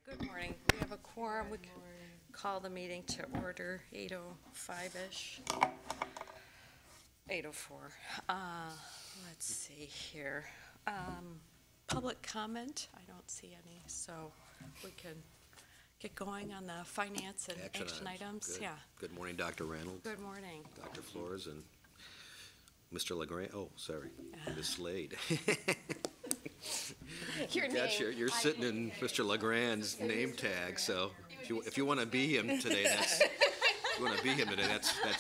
Good morning. We have a quorum. We can call the meeting to order, 8:05-ish. 8:04. Let's see here. Public comment, I don't see any, so we can get going on the finance and action items. Good. Yeah. Good morning, Dr. Reynolds. Good morning. Dr. Flores and Mr. LeGrand. Oh, sorry, Ms. Slade. Your name. You're sitting in Mr. LeGrand's name tag, so if you want to be him today, that's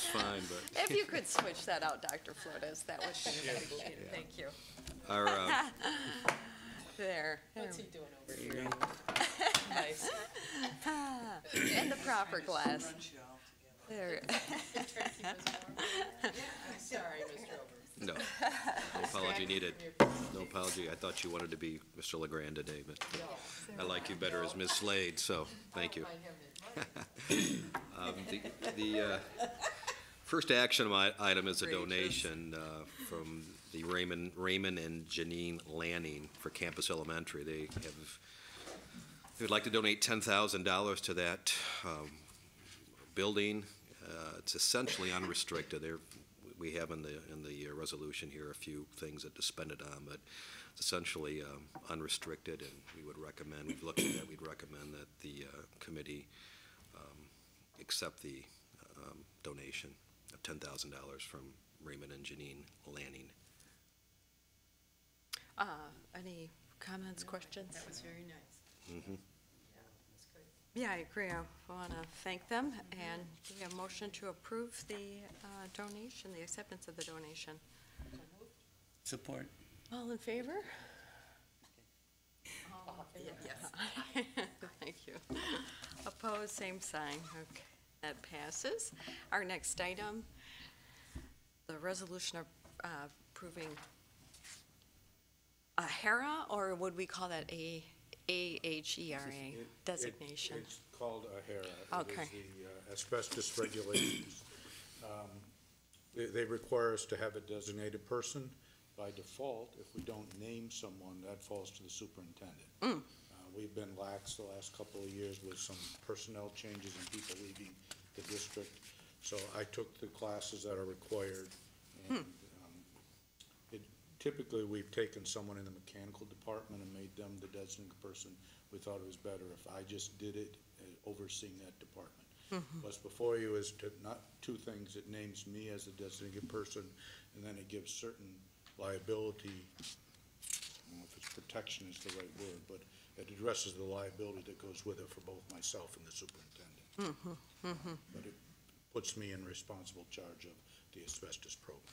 fine. But If you could switch that out, Dr. Flores, that would be appreciated. Thank you. our There. What's he doing over here? Nice. And the proper glass. There. Sorry, Mr. Over. no apology needed. No apology. I thought you wanted to be Mr. LeGrand today, but I like you better as Ms. Slade, so thank you. The first action item is a donation from the Raymond and Janine Lanning for Campus Elementary. They would like to donate $10,000 to that building. It's essentially unrestricted. We have in the resolution here a few things that to spend it on, but it's essentially unrestricted, and we've looked at that, we'd recommend that the committee accept the donation of $10,000 from Raymond and Janine Lanning. Any comments, questions? That was very nice. Mm-hmm. Yeah, that's good. Yeah, I agree. I want to thank them, and do we have a motion to approve the donation, the acceptance of the donation? So moved? Support. All in favor? Yes. Thank you. Opposed, same sign. Okay, that passes. Our next item, the resolution of approving a HERA, or would we call that AHERA designation? It's called a HERA. Okay. It is the asbestos regulations. They require us to have a designated person. By default, if we don't name someone, that falls to the superintendent. We've been lax the last couple of years with some personnel changes and people leaving the district. So I took the classes that are required. And typically, we've taken someone in the mechanical department and made them the designated person. We thought it was better if I just did it, overseeing that department. What's before you is not two things. It names me as the designated person, and then it gives certain liability. I don't know if it's protection is the right word, but it addresses the liability that goes with it for both myself and the superintendent. But it puts me in responsible charge of the asbestos program.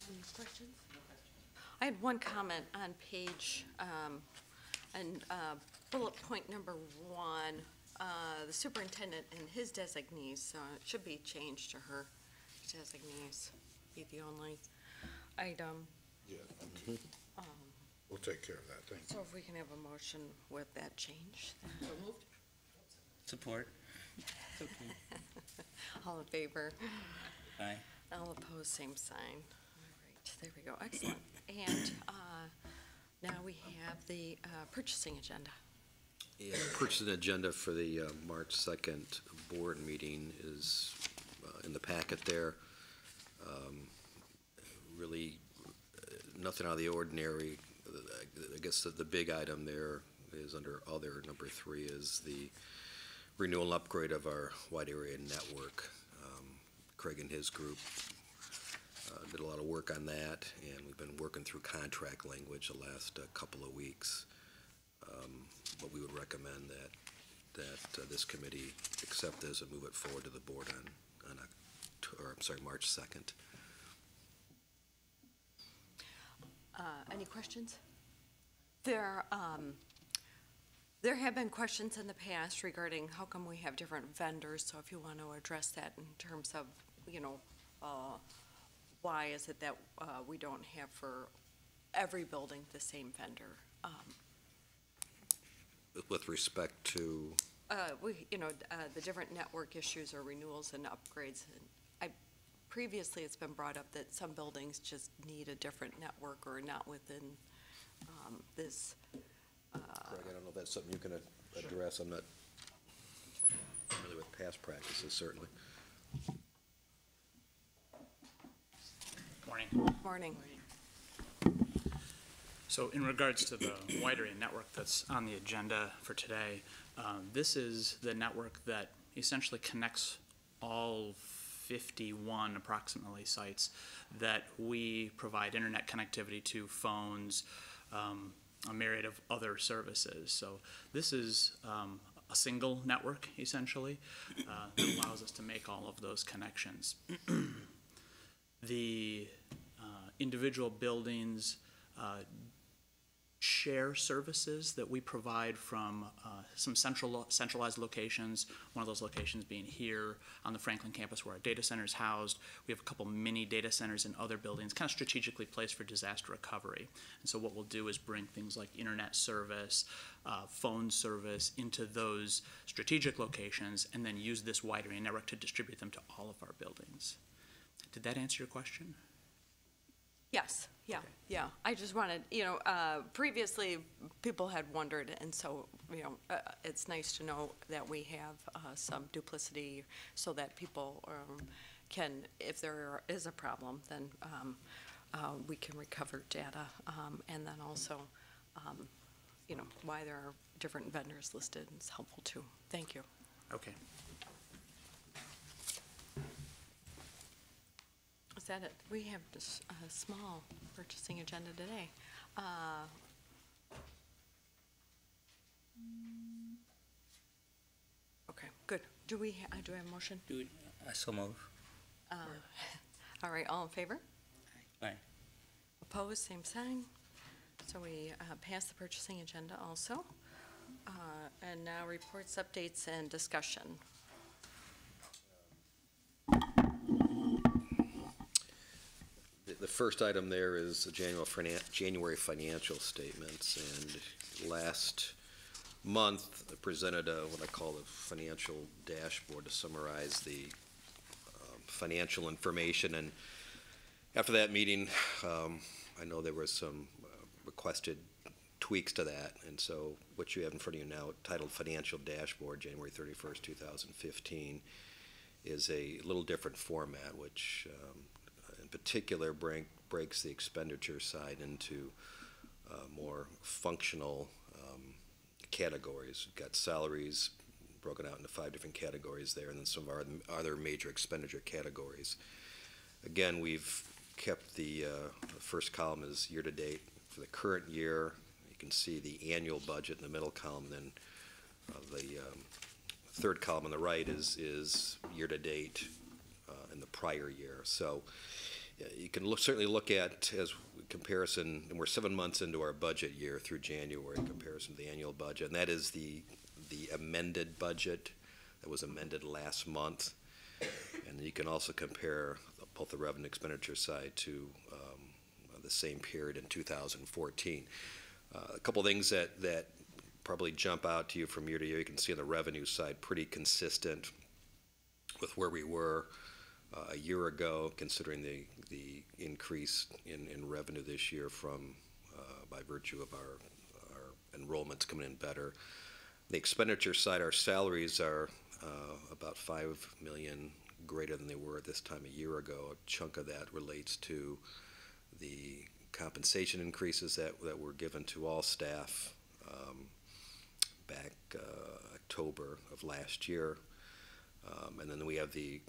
Any questions? I had one comment on page, and bullet point number 1, the superintendent and his designees, so it should be changed to her designees, be the only item. Yeah, we'll take care of that, thank you. So if we can have a motion with that change. So moved? Support. All in favor? Aye. All opposed, same sign. All right, there we go, excellent. And now we have the purchasing agenda. Yeah, the purchasing agenda for the March 2nd board meeting is in the packet there. Really nothing out of the ordinary. I guess the big item there is under other, number 3 is the renewal and upgrade of our wide area network. Craig and his group did a lot of work on that, and we've been working through contract language the last couple of weeks. But we would recommend that this committee accept this and move it forward to the board on March 2nd. Any questions? There have been questions in the past regarding how come we have different vendors, so if you want to address that in terms of, why is it that we don't have for every building the same vendor? With respect to? The different network issues or renewals and upgrades. Previously, it's been brought up that some buildings just need a different network or not within this Craig, I don't know if that's something you can address. I'm not familiar with past practices, certainly. Morning. Morning. So in regards to the wide area network that's on the agenda for today, this is the network that essentially connects all 51 approximately sites that we provide internet connectivity to, phones, a myriad of other services. So this is a single network essentially that allows us to make all of those connections. The individual buildings share services that we provide from some centralized locations, one of those locations being here on the Franklin campus where our data center is housed. We have a couple mini data centers in other buildings, kind of strategically placed for disaster recovery. And so what we'll do is bring things like internet service, phone service into those strategic locations and then use this wide area network to distribute them to all of our buildings. Did that answer your question? Yes, yeah, yeah. I just wanted, previously, people had wondered, and so, it's nice to know that we have some duplicity so that people can, if there is a problem, then we can recover data. And then also, why there are different vendors listed is helpful too. Thank you. Okay. Is that it? We have just a small purchasing agenda today. Okay, good. Do we have a motion? I so move. All right, all in favor? Aye. Opposed, same sign. So we pass the purchasing agenda also. And now reports, updates, and discussion. The first item there is the January financial statements, and last month I presented what I call the financial dashboard to summarize the financial information. And after that meeting, I know there was some requested tweaks to that, and so what you have in front of you now, titled Financial Dashboard, January 31st, 2015, is a little different format, which in particular breaks the expenditure side into more functional categories. We've got salaries broken out into 5 different categories there, and then some of our other major expenditure categories. Again, we've kept the first column is year-to-date for the current year. You can see the annual budget in the middle column, then the third column on the right is year-to-date in the prior year. So you can certainly look at as comparison, and we're 7 months into our budget year through January in comparison to the annual budget, and that is the amended budget that was amended last month. And you can also compare both the revenue expenditure side to the same period in 2014. A couple things that probably jump out to you from year to year. You can see on the revenue side, pretty consistent with where we were a year ago, considering the increase in revenue this year from by virtue of our enrollments coming in better. The expenditure side, our salaries are about $5 million greater than they were at this time a year ago. A chunk of that relates to the compensation increases that were given to all staff back October of last year. And then we have the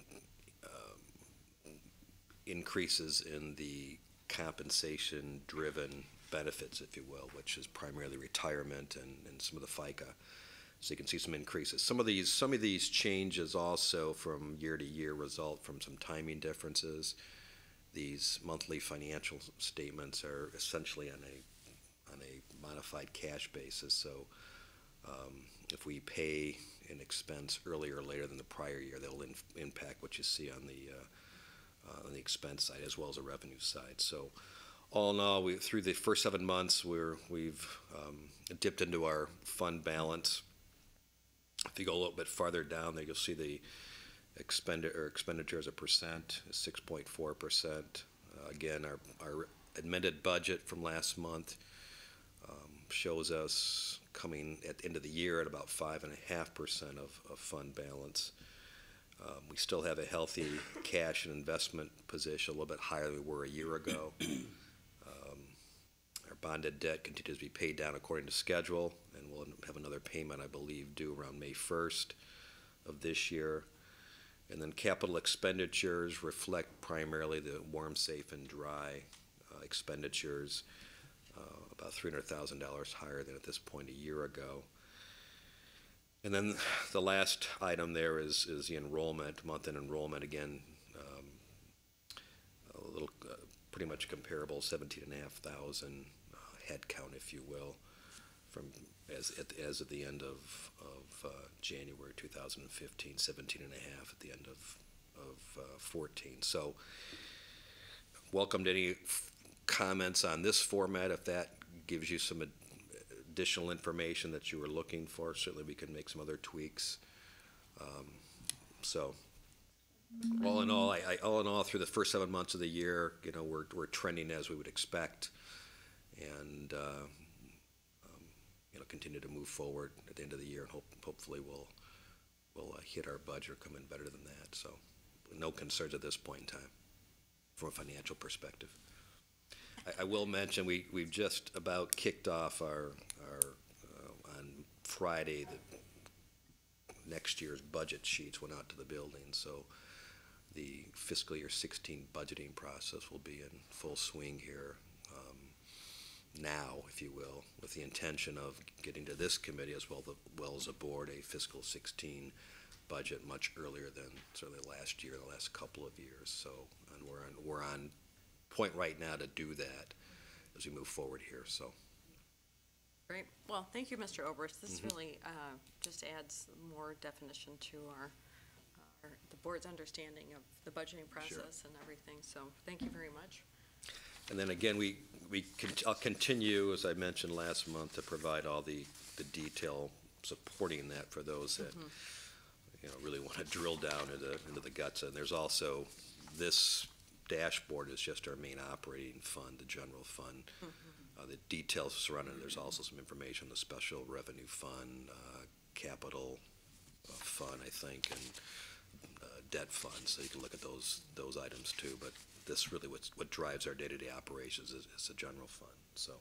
increases in the compensation-driven benefits, if you will, which is primarily retirement and some of the FICA. So you can see some increases. Some of these changes also from year to year result from some timing differences. These monthly financial statements are essentially on a modified cash basis. So if we pay an expense earlier or later than the prior year, that'll impact what you see on the expense side as well as the revenue side. So all in all, through the first 7 months, we've dipped into our fund balance. If you go a little bit farther down there, you'll see the expenditure as a percent is 6.4%. Again, our amended budget from last month shows us coming at the end of the year at about 5.5% of fund balance. We still have a healthy cash and investment position, a little bit higher than we were a year ago. Our bonded debt continues to be paid down according to schedule, and we'll have another payment, I believe, due around May 1st of this year. And then capital expenditures reflect primarily the warm, safe, and dry expenditures, about $300,000 higher than at this point a year ago. And then the last item there is the enrollment, month-end enrollment, again, a little, pretty much comparable, 17,500 head count, if you will, from as of the end of January 2015, 17 and a half at the end of 14. So welcome to any comments on this format. If that gives you some additional information that you were looking for, certainly we can make some other tweaks. So all in all, through the first 7 months of the year, we're trending as we would expect, and continue to move forward at the end of the year, and hopefully we'll hit our budget or come in better than that. So no concerns at this point in time from a financial perspective. I will mention we've just about kicked off our on Friday, the next year's budget sheets went out to the building, so the fiscal year 16 budgeting process will be in full swing here now, if you will, with the intention of getting to this committee as well as the board a fiscal 16 budget much earlier than certainly last year, the last couple of years. So, and we're on point right now to do that as we move forward here. So. Great. Well, thank you, Mr. Oberst. This really just adds more definition to the board's understanding of the budgeting process and everything. So thank you very much. And then again, I'll continue, as I mentioned last month, to provide all the detail supporting that for those that really want to drill down into the guts. And there's also this dashboard is just our main operating fund, the general fund. The details surrounding it, there's also some information on the special revenue fund, capital fund, I think, and debt fund. So you can look at those items too. But this really what drives our day-to-day operations is the general fund. So.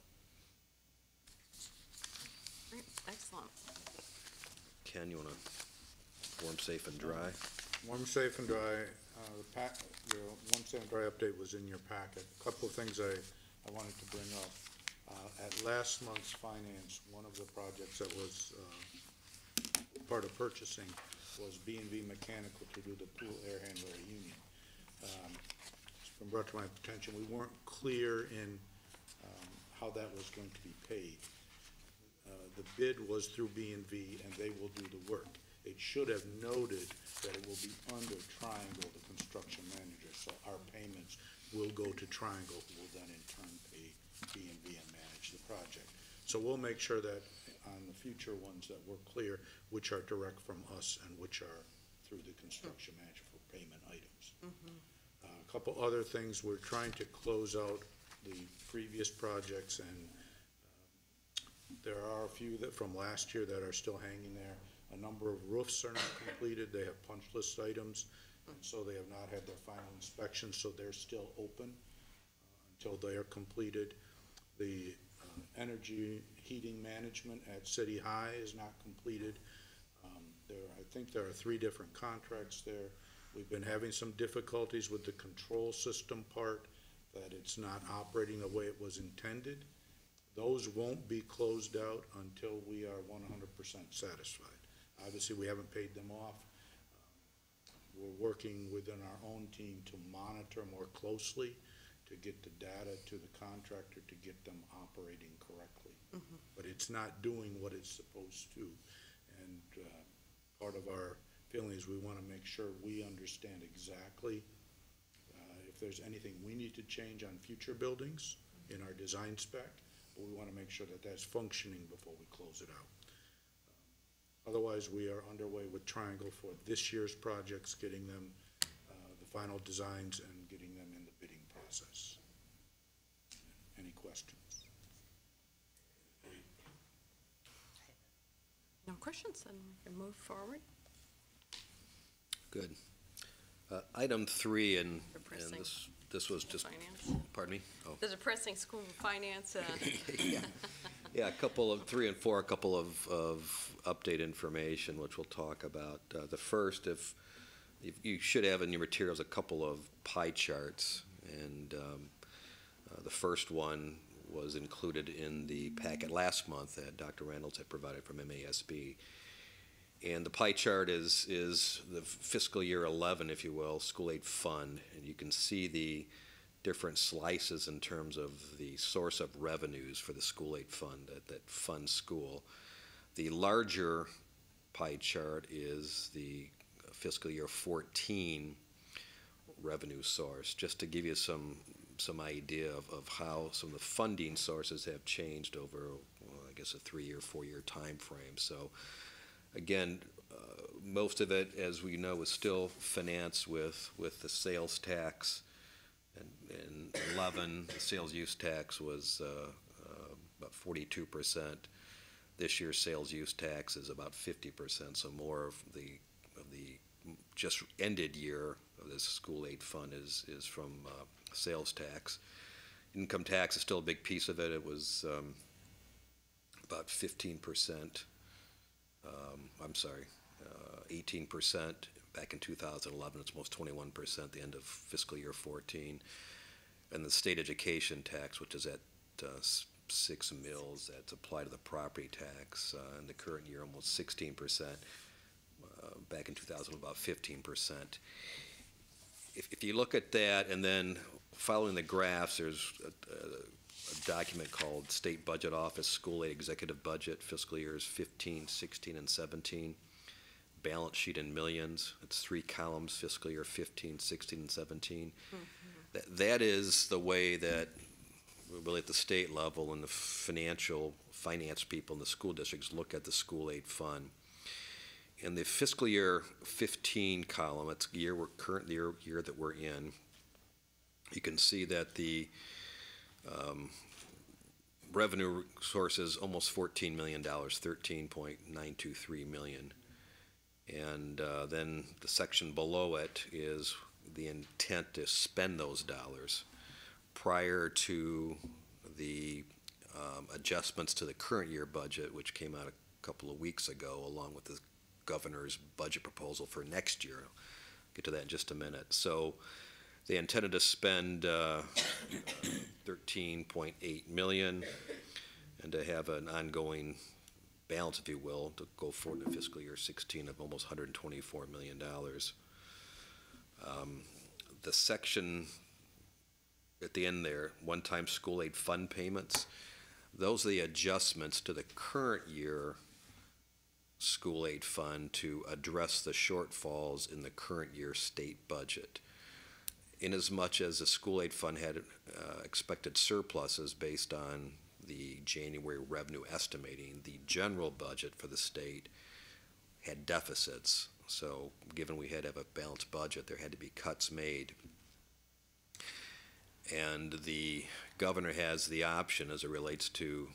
Great. Excellent. Ken, you want to warm, safe, and dry? Warm, safe, and dry. The warm, safe, and dry update was in your packet. A couple of things I wanted to bring up. At last month's finance, one of the projects that was part of purchasing was B&V Mechanical to do the pool air handler at Union. It's been brought to my attention, we weren't clear in how that was going to be paid. The bid was through B&V, and they will do the work. It should have noted that it will be under Triangle, the construction manager, so our payments will go to Triangle, who will then in turn pay B&V and manage the project. So we'll make sure that on the future ones that we're clear which are direct from us and which are through the construction manager for payment items. A couple other things, we're trying to close out the previous projects, and there are a few that from last year that are still hanging there. A number of roofs are not completed. They have punch list items, and so they have not had their final inspection, so they're still open until they are completed. The energy heating management at City High is not completed. I think there are 3 different contracts there. We've been having some difficulties with the control system part, that it's not operating the way it was intended. Those won't be closed out until we are 100% satisfied. Obviously, we haven't paid them off. We're working within our own team to monitor more closely, to get the data to the contractor to get them operating correctly. But it's not doing what it's supposed to. And part of our feeling is we want to make sure we understand exactly if there's anything we need to change on future buildings in our design spec, but we want to make sure that that's functioning before we close it out. Otherwise, we are underway with Triangle for this year's projects, getting them the final designs and getting them in the bidding process. Any questions? questions, then we can move forward. Good. Item 3, and Depressing. this was just, Finance. pardon me? Oh. The depressing school finance, Yeah, a couple of, 3 and 4, a couple of update information, which we'll talk about. The first, if you should have in your materials a couple of pie charts, and the first one was included in the packet last month that Dr. Reynolds had provided from MASB. And the pie chart is the fiscal year 11, if you will, school aid fund, and you can see the different slices in terms of the source of revenues for the school aid fund that funds school. The larger pie chart is the fiscal year 14 revenue source, just to give you some idea of how some of the funding sources have changed over, well, I guess, a 3-year, 4-year time frame. So again, most of it, as we know, is still financed with the sales tax. And in 11, the sales use tax was about 42%. This year's sales use tax is about 50%. So more of the just ended year of this school aid fund is from sales tax. Income tax is still a big piece of it. It was about 15%. I'm sorry, 18% back in 2011. It's almost 21% at the end of fiscal year 14. And the state education tax, which is at 6 mills, that's applied to the property tax in the current year, almost 16%. Back in 2000, about 15%. If you look at that, and then following the graphs, there's a document called State Budget Office School Aid Executive Budget, fiscal years 15, 16, and 17. Balance sheet in millions. It's 3 columns, fiscal year 15, 16, and 17. Mm-hmm. That is the way that really at the state level and the finance people in the school districts look at the school aid fund. In the fiscal year 15 column, it's the year current year that we're in, you can see that the revenue source is almost $14 million, $13.923 million. And then the section below it is the intent to spend those dollars prior to the adjustments to the current year budget, which came out a couple of weeks ago, along with the governor's budget proposal for next year. I'll get to that in just a minute. So they intended to spend $13.8 million and to have an ongoing balance, if you will, to go forward to fiscal year 16 of almost $124 million. The section at the end there, one-time school aid fund payments, those are the adjustments to the current year school aid fund to address the shortfalls in the current year state budget. Inasmuch as the school aid fund had expected surpluses based on the January revenue estimating, the general budget for the state had deficits. So given we had to have a balanced budget, there had to be cuts made. And the governor has the option as it relates to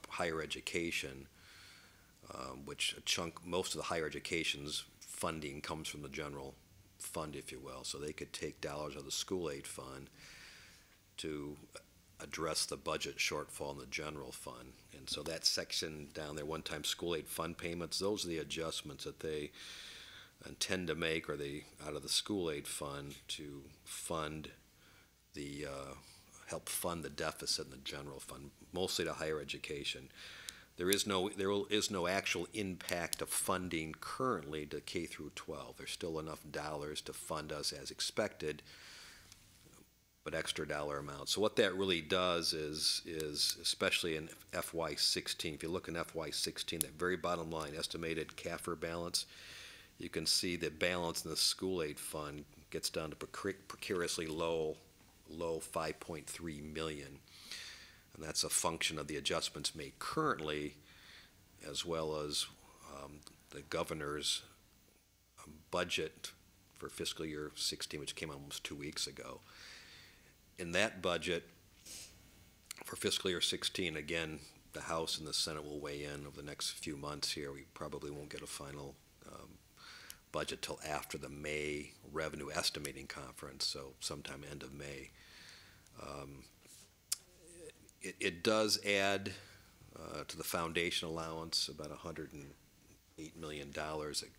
higher education, which most of the higher education's funding comes from the general fund, if you will. So they could take dollars of the school aid fund to address the budget shortfall in the general fund. And so that section down there, one-time school aid fund payments, those are the adjustments that they intend to make, or they out of the school aid fund to fund the help fund the deficit in the general fund, mostly to higher education. There is no actual impact of funding currently to K through 12. There's still enough dollars to fund us as expected, but extra dollar amounts. So what that really does is especially in FY16, if you look in FY16, that very bottom line, estimated CAFR balance, you can see the balance in the school aid fund gets down to precariously low 5.3 million. And that's a function of the adjustments made currently, as well as the governor's budget for fiscal year 16, which came almost 2 weeks ago. In that budget for fiscal year 16, again, the House and the Senate will weigh in over the next few months here. We probably won't get a final budget till after the May revenue estimating conference, so sometime end of May. It does add to the foundation allowance about $108 million at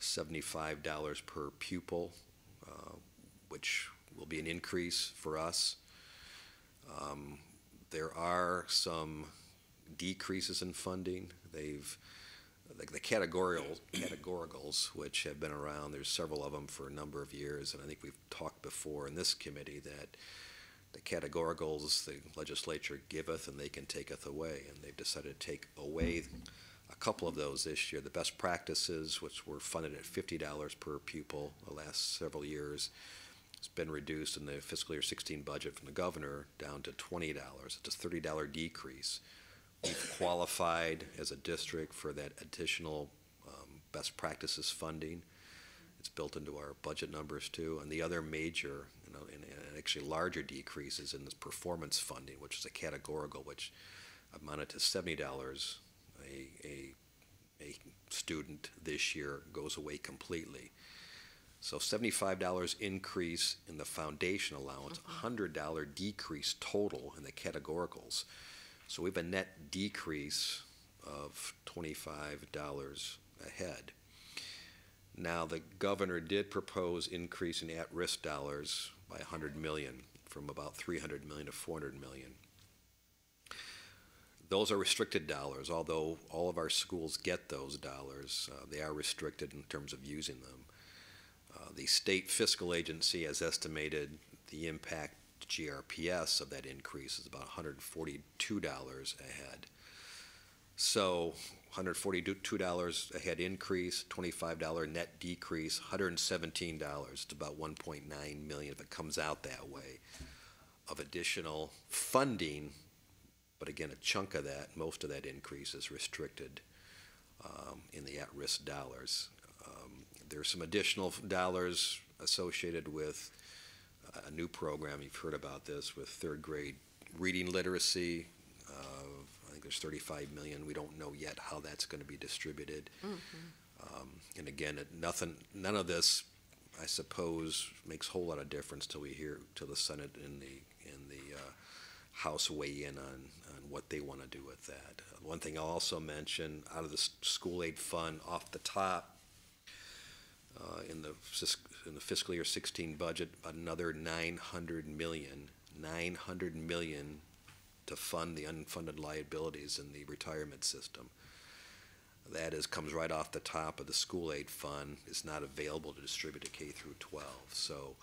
$75 per pupil, which will be an increase for us. There are some decreases in funding. The categoricals, which have been around, there's several of them for a number of years, and I think we've talked before in this committee that the categoricals the legislature giveth and they can taketh away, and they've decided to take away a couple of those this year. The best practices, which were funded at $50 per pupil the last several years, it's been reduced in the fiscal year 16 budget from the governor down to $20. It's a $30 decrease. We've qualified as a district for that additional best practices funding. It's built into our budget numbers too. And the other major, and actually larger decreases in this performance funding, which is a categorical, which amounted to $70 a student this year, goes away completely. So $75 increase in the foundation allowance, $100 decrease total in the categoricals. So we have a net decrease of $25 ahead. Now, the governor did propose increasing at-risk dollars by $100 million, from about $300 million to $400 million. Those are restricted dollars, although all of our schools get those dollars. They are restricted in terms of using them. The state fiscal agency has estimated the impact to GRPS of that increase is about $142 ahead. So $142 ahead increase, $25 net decrease, $117. It's about $1.9 million if it comes out that way of additional funding. But again, a chunk of that, most of that increase is restricted in the at-risk dollars. There's some additional dollars associated with a new program. You've heard about this with third grade reading literacy. I think there's $35 million. We don't know yet how that's going to be distributed. And again, none of this, I suppose, makes a whole lot of difference till the Senate and the House weigh in on what they want to do with that. One thing I'll also mention, out of the school aid fund off the top, in the fiscal year 16 budget, another $900 million to fund the unfunded liabilities in the retirement system. That comes right off the top of the school aid fund. It's not available to distribute to K through 12. So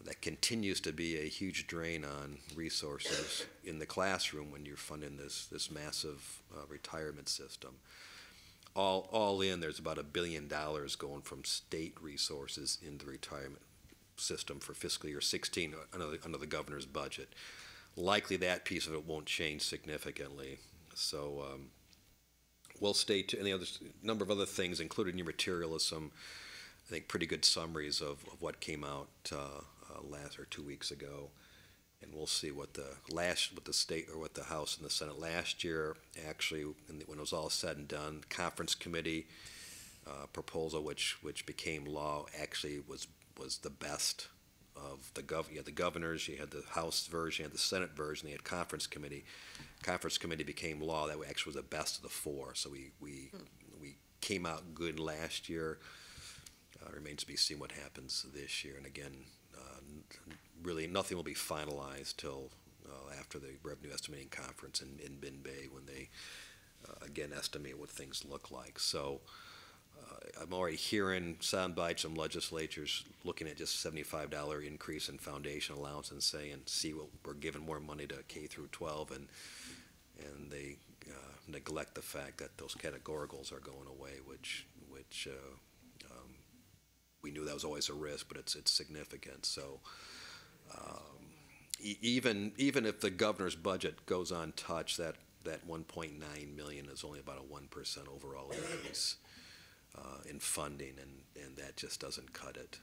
that continues to be a huge drain on resources in the classroom when you're funding this massive retirement system. All in, there's about $1 billion going from state resources into the retirement system for fiscal year 16 under the governor's budget. Likely that piece of it won't change significantly. So we'll stay tuned. And a number of other things included in your material is some, I think, pretty good summaries of what came out last or 2 weeks ago. And we'll see what the state or what the House and the Senate last year actually, when it was all said and done, conference committee proposal, which became law, actually was the best of the you had the governors, you had the House version, you had the Senate version, you had conference committee. Conference committee became law. That actually was the best of the four. So we came out good last year. Remains to be seen what happens this year. And again, really nothing will be finalized till after the revenue estimating conference in Bin Bay, when they again estimate what things look like. So I'm already hearing sound bites from legislatures looking at just $75 increase in foundation allowance and saying, see what we're giving more money to K through 12, and they neglect the fact that those categoricals are going away, which we knew that was always a risk, but it's significant. So even if the governor's budget goes untouched, that $1.9 million is only about a 1% overall increase in funding, and that just doesn't cut it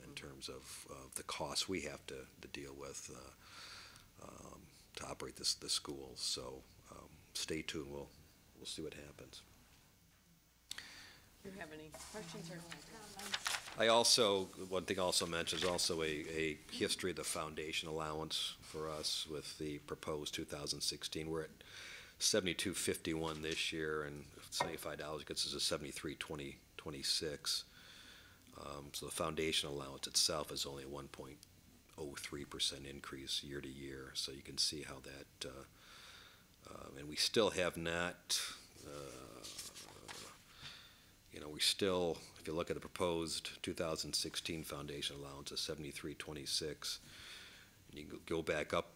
in terms of the costs we have to deal with to operate the schools. So stay tuned. We'll see what happens. Do you have any questions or comments? I also, one thing also mentions also a history of the foundation allowance for us with the proposed 2016. We're at 72.51 this year, and $75 gets us to 73.26. So the foundation allowance itself is only a 1.03% increase year to year. So you can see how that, and we still have not, we still, if you look at the proposed 2016 foundation allowance of 73.26, and you go back up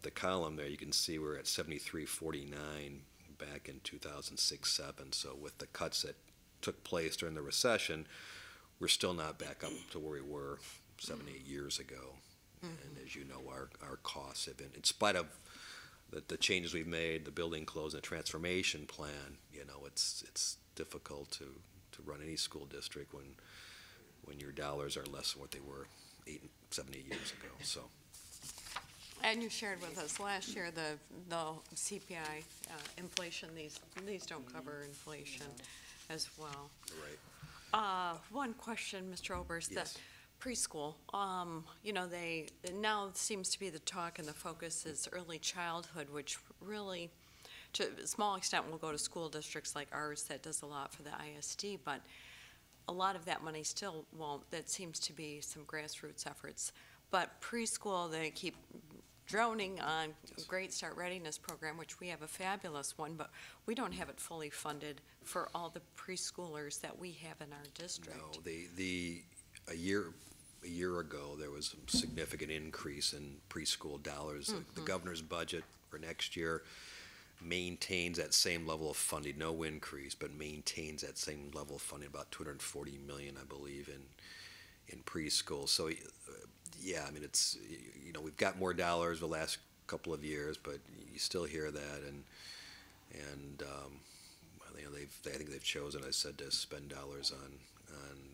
the column there, you can see we're at 73.49 back in 2006-07. So with the cuts that took place during the recession, we're still not back up to where we were 7-8 years ago. And as you know, our costs have been, in spite of the changes we've made, the building close and the transformation plan, it's difficult to run any school district when your dollars are less than what they were 7-8 years ago. So. And you shared with us last year the CPI inflation. These don't cover inflation as well. Right. One question, Mr. Oberst. Yes. The preschool, they now seems to be the talk and the focus is early childhood, which really, to a small extent, will go to school districts like ours that does a lot for the ISD, but a lot of that money still won't. That seems to be some grassroots efforts. But preschool, they keep droning on Great Start Readiness Program, which we have a fabulous one, but we don't have it fully funded for all the preschoolers that we have in our district. No, a year ago, there was a significant increase in preschool dollars. The governor's budget for next year maintains that same level of funding, no increase, but maintains that same level of funding, about $240 million, I believe, in preschool. So, yeah, I mean, it's, we've got more dollars the last couple of years, but you still hear that, and I think they've chosen, I said, to spend dollars on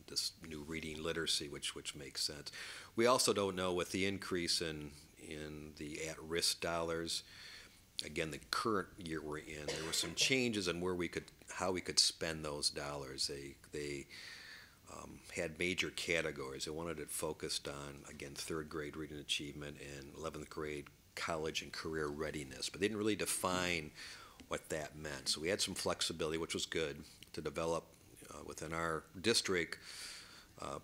this new reading literacy, which makes sense. We also don't know with the increase in the at-risk dollars. Again, the current year we're in, there were some changes in how we could spend those dollars. They had major categories. They wanted it focused on, again, 3rd grade reading achievement and 11th grade college and career readiness, but they didn't really define what that meant. So we had some flexibility, which was good, to develop within our district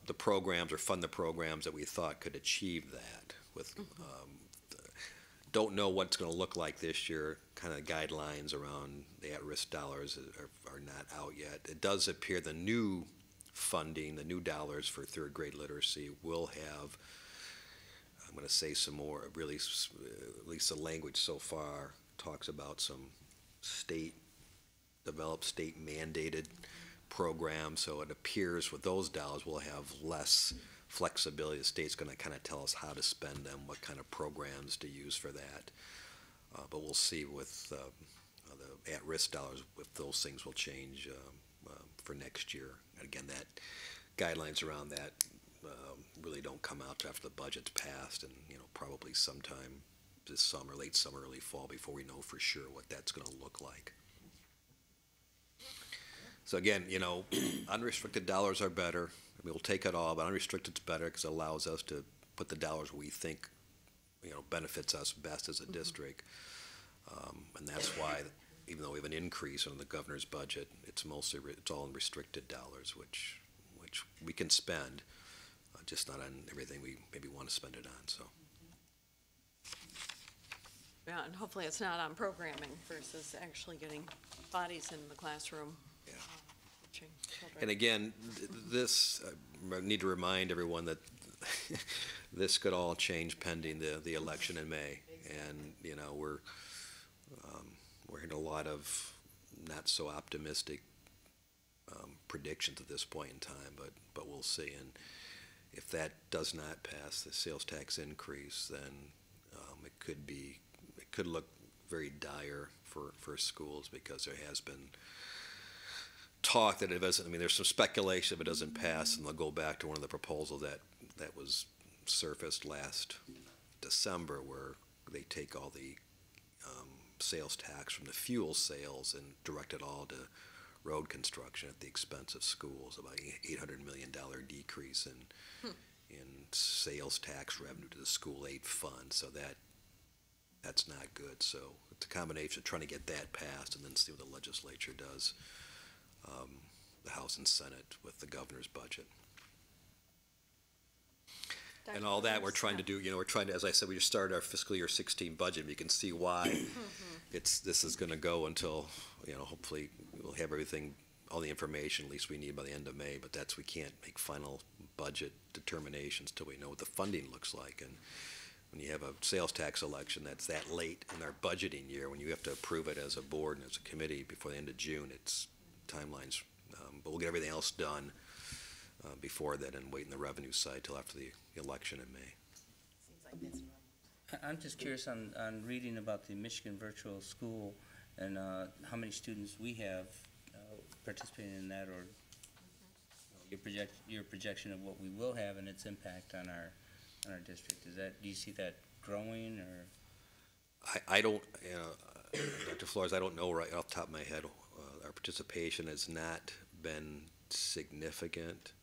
the programs or fund the programs that we thought could achieve that. Don't know what it's going to look like this year. Kind of guidelines around the at-risk dollars are not out yet. It does appear the new funding, the new dollars for 3rd grade literacy will have, I'm going to say some more, really, at least the language so far talks about some state-developed, state-mandated programs. So it appears with those dollars we'll have less flexibility. The state's going to kind of tell us how to spend them, what kind of programs to use for that. But we'll see with the at-risk dollars if those things will change for next year. And again, that guidelines around that really don't come out after the budget's passed, and probably sometime this summer, late summer, early fall, before we know for sure what that's going to look like. So again, unrestricted dollars are better. We'll take it all, but unrestricted's better because it allows us to put the dollars we think, benefits us best as a district. And that's why, even though we have an increase on the governor's budget, it's all in restricted dollars, which we can spend, just not on everything we maybe want to spend it on. So. Yeah, and hopefully it's not on programming versus actually getting bodies in the classroom. Yeah. Teaching children. And again, this, I need to remind everyone that this could all change pending the election in May. And, we're hearing a lot of not so optimistic predictions at this point in time, but we'll see. And if that does not pass, the sales tax increase, then it could look very dire for schools, because there has been talk that it doesn't, there's some speculation if it doesn't pass, and they'll go back to one of the proposals that was surfaced last December, where they take all the sales tax from the fuel sales and direct it all to road construction at the expense of schools, about $800 million decrease in sales tax revenue to the school aid fund, so that's not good. So it's a combination of trying to get that passed and then see what the legislature does, the House and Senate with the governor's budget. And all that we're trying to do, we're trying to, as I said, we just started our fiscal year 16 budget. You can see why this is going to go until, hopefully we'll have everything, all the information at least we need by the end of May, but we can't make final budget determinations till we know what the funding looks like. And when you have a sales tax election that's that late in our budgeting year, when you have to approve it as a board and as a committee before the end of June, it's timelines. But we'll get everything else done before then and wait in the revenue side till after the election in May. Seems like that's normal. I'm just curious on reading about the Michigan Virtual School and how many students we have participating in that, or your projection of what we will have and its impact on our district. Do you see that growing, or? I don't, Dr. Flores, I don't know right off the top of my head. Our participation has not been significant,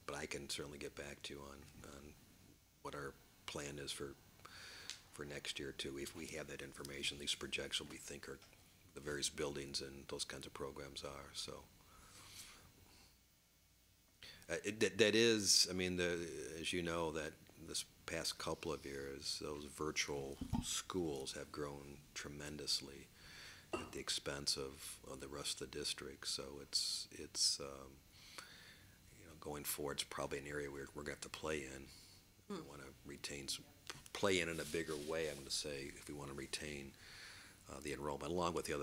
but I can certainly get back to you on what our plan is for next year too, if we have that information, these projections we think are the various buildings and those kinds of programs are. So that is, I mean, as you know, that this past couple of years, those virtual schools have grown tremendously at the expense of the rest of the district. So it's going forward, it's probably an area we're going to have to play in. If we want to retain play in a bigger way, I'm going to say, if we want to retain the enrollment, along with the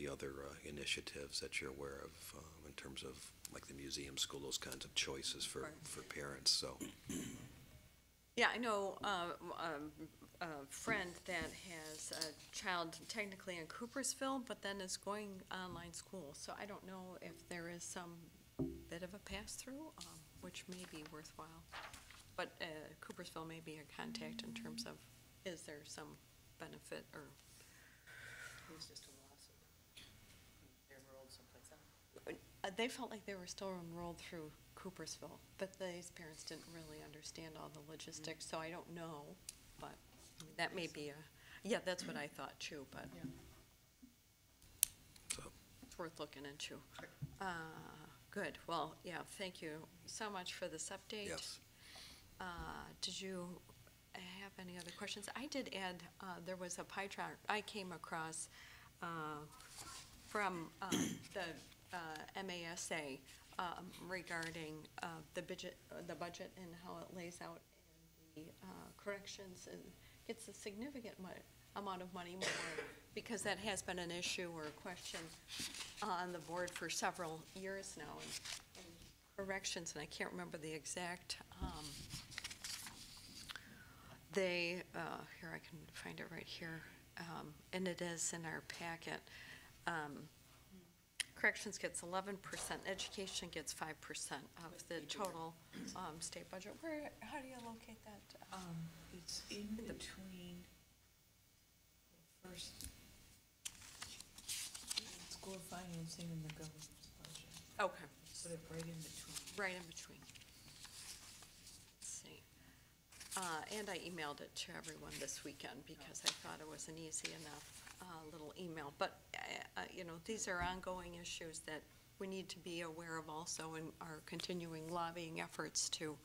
other initiatives that you're aware of in terms of like the museum school, those kinds of choices for parents. So. Yeah, I know a friend that has a child technically in Coopersville, but then is going online school. So I don't know if there is some bit of a pass-through, which may be worthwhile. But Coopersville may be a contact in terms of, is there some benefit or? It was just a lawsuit. They're enrolled someplace else. They felt like they were still enrolled through Coopersville, but these parents didn't really understand all the logistics, so I don't know, but I mean, that may be yeah, that's what I thought too, but Yeah. it's worth looking into. Good, well, yeah, thank you so much for this update. Yes. Did you have any other questions? I did add, there was a pie chart I came across from the MASA regarding the budget and how it lays out in the corrections, and gets a significant amount of money more, because that has been an issue or a question on the board for several years now, and corrections, and I can't remember the exact, here I can find it right here, and it is in our packet. Corrections gets 11%, education gets 5% of the total state budget. How do you locate that? It's in between the first school financing and the governor's budget. Okay, Put it right in between. right in between. Let's see. And I emailed it to everyone this weekend because I thought it was an easy enough little email. But, these are ongoing issues that we need to be aware of also in our continuing lobbying efforts to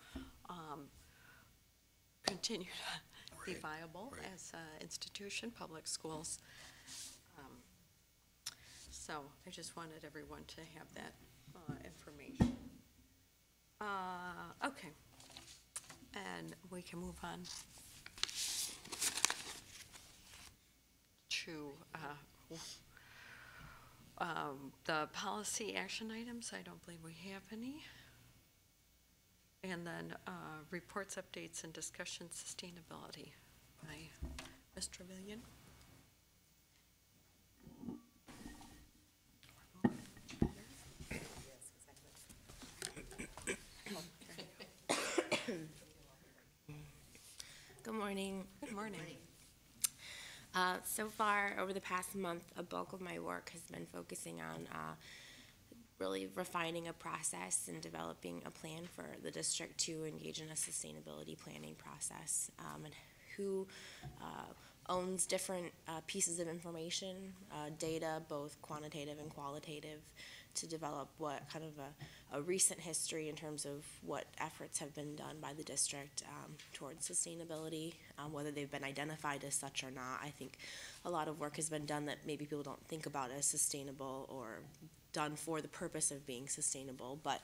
continue to be viable as an institution, public schools. So I just wanted everyone to have that information. Okay. And we can move on to the policy action items. I don't believe we have any. And then reports, updates, and discussion sustainability by Mr. Villian. Good morning. Good morning. So far, over the past month, a bulk of my work has been focusing on really refining a process and developing a plan for the district to engage in a sustainability planning process, and who owns different pieces of information, data, both quantitative and qualitative, to develop what kind of a recent history in terms of what efforts have been done by the district towards sustainability, whether they've been identified as such or not. I think a lot of work has been done that maybe people don't think about as sustainable or done for the purpose of being sustainable, but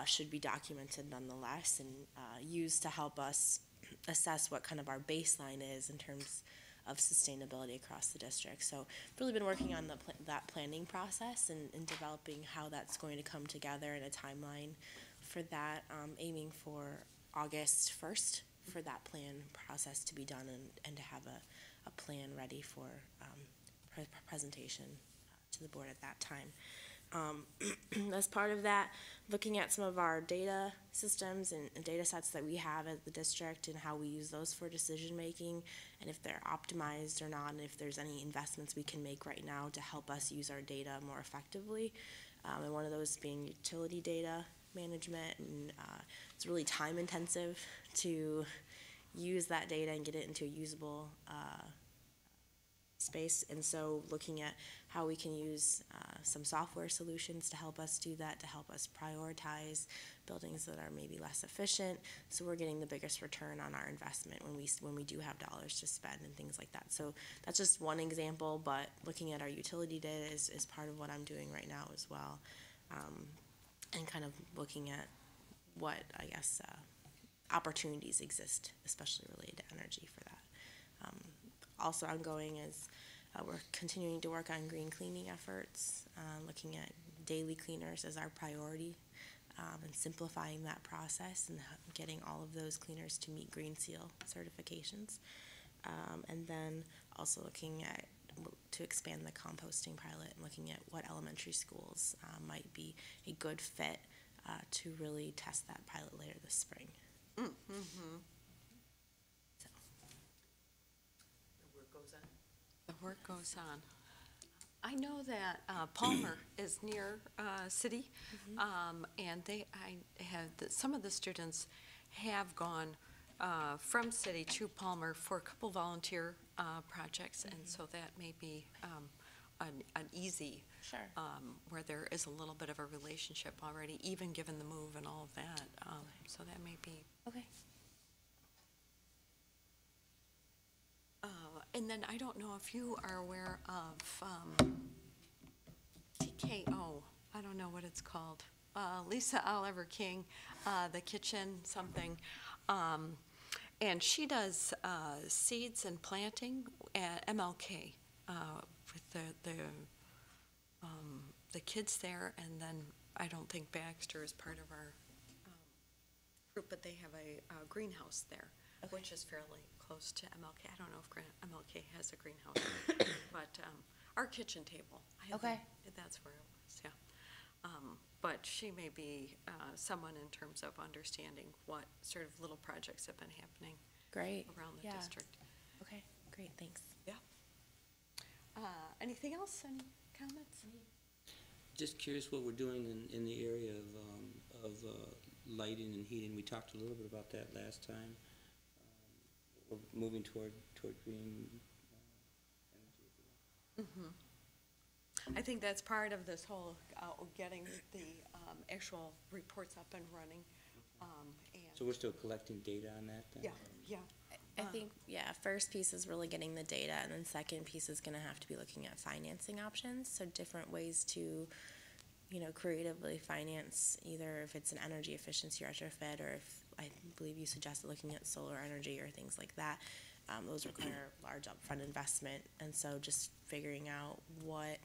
should be documented nonetheless and used to help us assess what kind of our baseline is in terms of sustainability across the district. So I've really been working on that planning process and developing how that's going to come together in a timeline for that, aiming for August 1st for that plan process to be done and to have a plan ready for presentation to the board at that time. As part of that, looking at some of our data systems and data sets that we have at the district and how we use those for decision making, and if they're optimized or not, and if there's any investments we can make right now to help us use our data more effectively. And one of those being utility data management, and it's really time intensive to use that data and get it into a usable space, and so looking at how we can use some software solutions to help us do that, to help us prioritize buildings that are maybe less efficient, so we're getting the biggest return on our investment when we do have dollars to spend and things like that. So that's just one example, but looking at our utility data is part of what I'm doing right now as well, and kind of looking at what, I guess, opportunities exist, especially related to energy for that. Also ongoing is we're continuing to work on green cleaning efforts, looking at daily cleaners as our priority, and simplifying that process and getting all of those cleaners to meet Green Seal certifications. And then also looking at to expand the composting pilot and looking at what elementary schools might be a good fit to really test that pilot later this spring. Mm-hmm. The work goes on. I know that Palmer is near city, and some of the students have gone from city to Palmer for a couple volunteer projects, and so that may be an easy, Sure. Where there is a little bit of a relationship already, even given the move and all of that. So that may be. Okay. And then I don't know if you are aware of TKO. I don't know what it's called. Lisa Oliver King, the kitchen something. And she does seeds and planting at MLK with the kids there. And then I don't think Baxter is part of our group, but they have a greenhouse there, Okay. which is fairly close to MLK. I don't know if MLK has a greenhouse, but our kitchen table. Okay. That's where it was, yeah. But she may be someone in terms of understanding what sort of little projects have been happening Great. around the Yeah. district. Okay, great, thanks. Yeah. Anything else? Any comments? Just curious what we're doing in the area of lighting and heating. We talked a little bit about that last time. We're moving toward green energy. Mm-hmm. I think that's part of this whole getting the actual reports up and running. And So we're still collecting data on that then? yeah. I think, first piece is really getting the data, and then second piece is gonna have to be looking at financing options, so different ways to, creatively finance, either if it's an energy efficiency retrofit, or if, I believe you suggested looking at solar energy or things like that. Those require large upfront investment, and so just figuring out what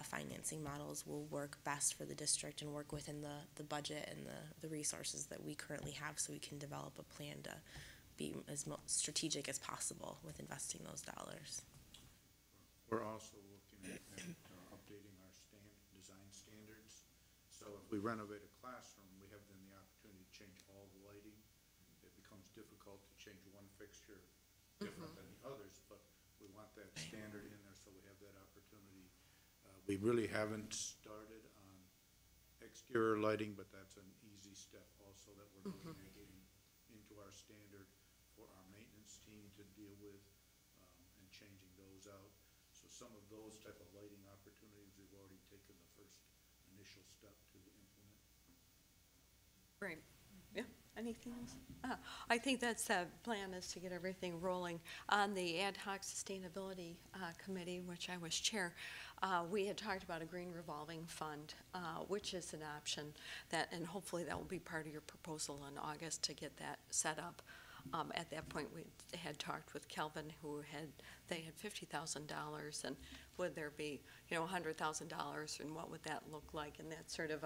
financing models will work best for the district and work within the budget and the resources that we currently have, so we can develop a plan to be as strategic as possible with investing those dollars. We're also looking at updating our design standards. So if we renovate a classroom, we have then the opportunity to change all the lighting. It becomes difficult to change one fixture different than the others, but We want that standard in there so we have that opportunity. We really haven't started on exterior lighting, but that's an easy step also that we're looking at getting into our standard for our maintenance team to deal with, and changing those out. So some of those type of lighting opportunities, we've already taken the first initial step to implement. Great. Yeah, anything else? I think that's the plan, is to get everything rolling. On the Ad Hoc Sustainability Committee, which I was chair, we had talked about a green revolving fund, which is an option that, and hopefully that will be part of your proposal in August to get that set up. At that point, we had talked with Kelvin, they had $50,000, and would there be, $100,000, and what would that look like? And that's sort of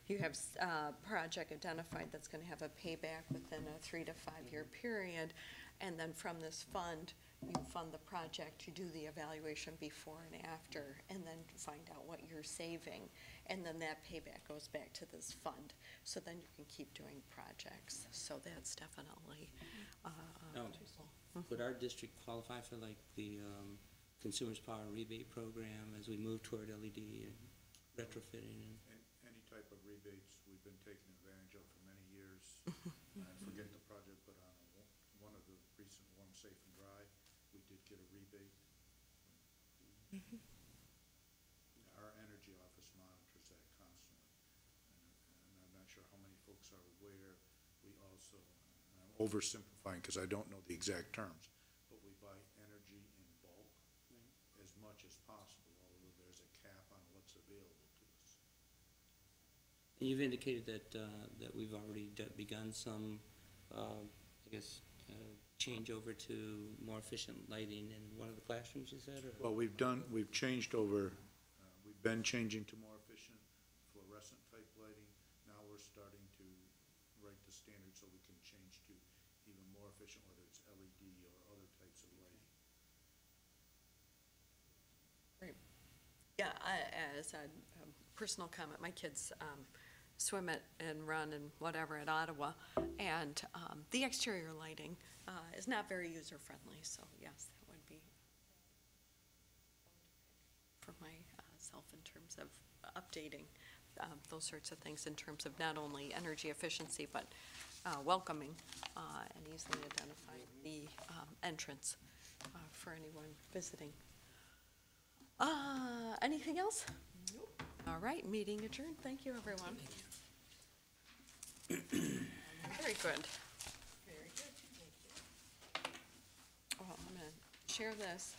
you have a project identified that's going to have a payback within a 3 to 5 year period, and then from this fund, you fund the project, you do the evaluation before and after, and then find out what you're saving, and then that payback goes back to this fund. So then you can keep doing projects. So that's definitely Would our district qualify for like the Consumers Power Rebate Program as we move toward LED and retrofitting? Any type of rebates we've been taking advantage of for many years. I forget the project, but on one of the recent Warm, Safe, and Dry, we did get a rebate. Our energy office monitors that constantly, and I'm not sure how many folks are aware, we also, and I'm oversimplifying because I don't know the exact terms, but we buy energy in bulk as much as possible, although there's a cap on what's available to us. You've indicated that we've already begun some, change over to more efficient lighting in one of the classrooms, you said? Or? Well, we've changed over, we've been changing to more efficient fluorescent type lighting. Now we're starting to write the standard so we can change to even more efficient, whether it's LED or other types of lighting. Great. Yeah, as a personal comment, my kids swim and run and whatever at Ottawa, and the exterior lighting is not very user-friendly, so yes, that would be for myself in terms of updating those sorts of things in terms of not only energy efficiency, but welcoming and easily identifying the entrance for anyone visiting. Anything else? Nope. All right, meeting adjourned. Thank you, everyone. Very good. Very good, thank you. Oh, I'm going to share this.